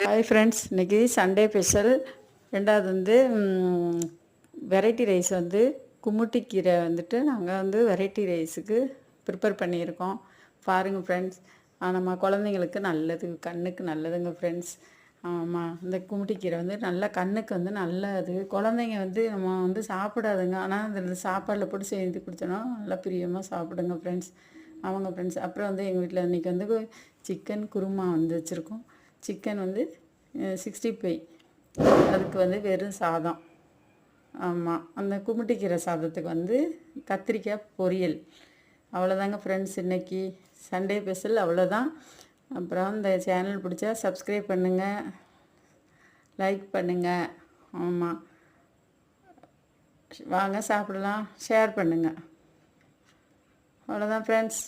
Hi friends, இன்றைக்கி Sunday special. ரெண்டாவது வந்து வெரைட்டி ரைஸ் வந்து கும்முட்டிக்கீரை வந்துட்டு நாங்கள் வந்து வெரைட்டி ரைஸுக்கு ப்ரிப்பேர் பண்ணியிருக்கோம். பாருங்கள் ஃப்ரெண்ட்ஸ். நம்ம குழந்தைங்களுக்கு நல்லது, கண்ணுக்கு நல்லதுங்க ஃப்ரெண்ட்ஸ். ஆமாம், இந்த கும்முட்டிக்கீரை வந்து நல்லா கண்ணுக்கு வந்து நல்லது. குழந்தைங்க வந்து நம்ம வந்து சாப்பிடாதுங்க, ஆனால் இந்த சாப்பாடில் போட்டு செஞ்சு கொடுத்தோன்னா நல்லா பிரியமாக சாப்பிடுங்க ஃப்ரெண்ட்ஸ். ஆமாங்க ஃப்ரெண்ட்ஸ். அப்புறம் வந்து எங்கள் வீட்டில் இன்றைக்கி வந்து சிக்கன் குருமா வந்து வச்சுருக்கோம். சிக்கன் வந்து 65, அதுக்கு வந்து வெறும் சாதம். ஆமாம், அந்த கும்முட்டிக்கீரை சாதத்துக்கு வந்து கத்திரிக்காய் பொரியல். அவ்வளோதாங்க ஃப்ரெண்ட்ஸ், இன்றைக்கி சண்டே ஸ்பெஷல் அவ்வளோதான். அப்புறம் இந்த சேனல் பிடிச்சா சப்ஸ்கிரைப் பண்ணுங்கள், லைக் பண்ணுங்கள். ஆமாம், வாங்க சாப்பிடலாம், ஷேர் பண்ணுங்கள். அவ்வளோதான் ஃப்ரெண்ட்ஸ்.